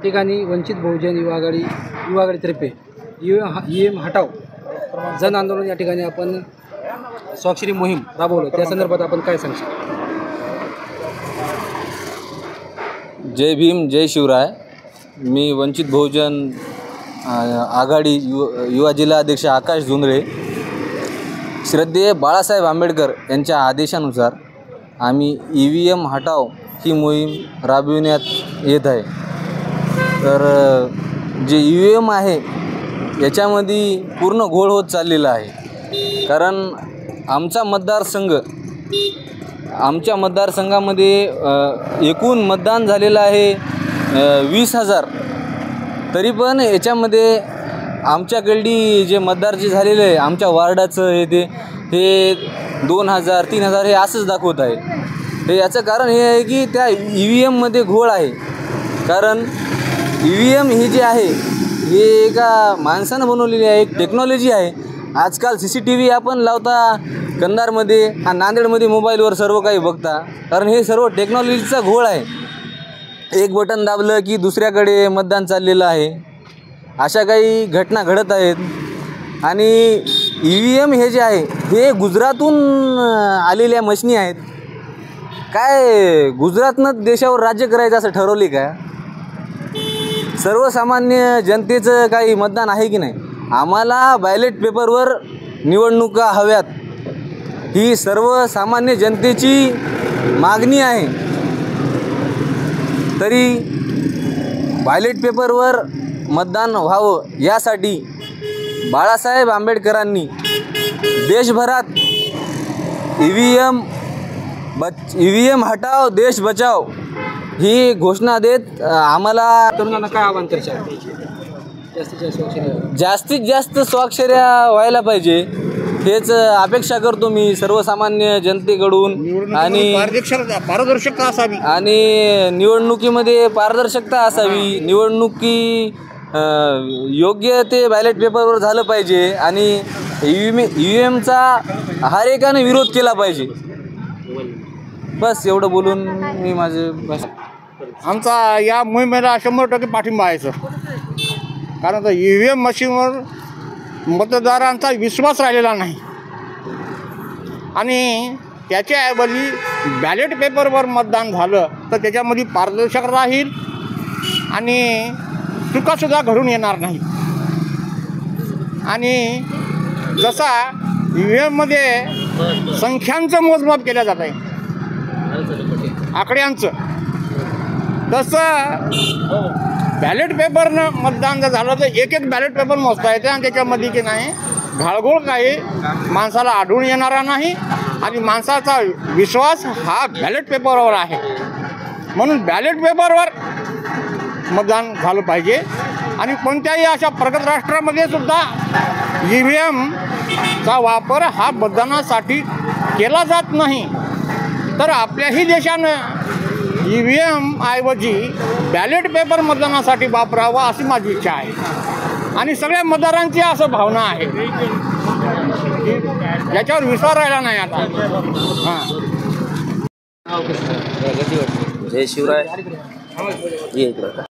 या ठिकाणी वंचित बहुजन युवा आघाडीतर्फे ईव्हीएम हटाव जन आंदोलन या ठिकाणी आपण स्वाक्षरी मोहीम राबवलं, त्या संदर्भात आपण काय सांगशील? जय भीम, जय शिवराय. मी वंचित बहुजन आघाडी युवा जिल्हा अध्यक्ष आकाश झुंजळे. श्रद्धेय बाळासाहेब आंबेडकर यांच्या आदेशानुसार आम्ही EVM हटाव ही मोहीम राबविण्यात येत आहे. तर जे EVM आहे याच्यामध्ये पूर्ण घोळ होत चाललेला आहे. कारण आमच्या मतदारसंघामध्ये एकूण मतदान झालेलं आहे 20,000. तरी पण याच्यामध्ये आमच्याकडली जे मतदार जे झालेले आहे आमच्या वार्डाचं हे 2,000 3,000 हे असंच दाखवत आहे. हे याचं कारण हे आहे की त्या EVMमध्ये घोळ आहे. कारण EVM ही जी आहे हे एका माणसानं बनवलेली आहे, एक टेक्नॉलॉजी आहे. आजकाल CCTV आपण लावता कंधारमध्ये आणि नांदेडमध्ये मोबाईलवर सर्व काही बघता. कारण हे सर्व टेक्नॉलॉजीचा घोळ आहे. एक बटन दाबलं की दुसऱ्याकडे मतदान चाललेलं आहे. अशा काही घटना घडत आहेत. आणि EVM हे जे आहे हे गुजरातहून आलेल्या मशिनी आहेत. काय गुजरातनं देशावर राज्य करायचं असं ठरवले का? सर्वसामान्य जनतेचं काही मतदान आहे की नाही? आम्हाला बॅलेट पेपरवर निवडणुका हव्यात, ही सर्वसामान्य जनतेची मागणी आहे. तरी बॅलेट पेपरवर मतदान व्हावं यासाठी बाळासाहेब आंबेडकरांनी देशभरात EVM हटाव देश बचाव ही घोषणा देत आम्हाला तरुणांना काय आवाहन करशाल? जास्तीत जास्त स्वाक्षऱ्या व्हायला पाहिजे हेच अपेक्षा करतो मी सर्वसामान्य जनतेकडून. आणि पारदर्शकता असावी आणि निवडणुकीमध्ये पारदर्शकता असावी. निवडणुकी योग्य ते बॅलेट पेपरवर झालं पाहिजे आणि EVMचा हर एकाने विरोध केला पाहिजे. बस एवढं बोलून मी माझे आमचा या मोहिमेला 100% पाठिंबा आहे सर. कारण EVM मशीनवर मतदारांचा विश्वास राहिलेला नाही आणि त्याच्याऐवजी बॅलेट पेपरवर मतदान झालं तर त्याच्यामध्ये पारदर्शक राहील आणि चुकासुद्धा घडून येणार नाही. आणि जसा EVMमध्ये संख्यांचं मोजमाप केलं जात आहे, आकड्यांचं, तसं बॅलेट पेपरनं मतदान जर झालं तर एक बॅलेट पेपर मोजता येते आणि त्याच्यामध्ये की नाही घाळघोळ काही माणसाला आढळून येणारा नाही आणि माणसाचा विश्वास हा बॅलेट पेपरवर आहे. म्हणून बॅलेट पेपरवर मतदान झालं पाहिजे. आणि कोणत्याही अशा प्रगत राष्ट्रामध्ये सुद्धा EVMचा वापर हा मतदानासाठी केला जात नाही. तर आपल्याही देशानं EVM ऐवजी बॅलेट पेपर मतदानासाठी वापरावा अशी माझी इच्छा आहे. आणि सगळ्या मतदारांची असं भावना आहे, याच्यावर विश्वास राहिला नाही आता. जय शिवराय.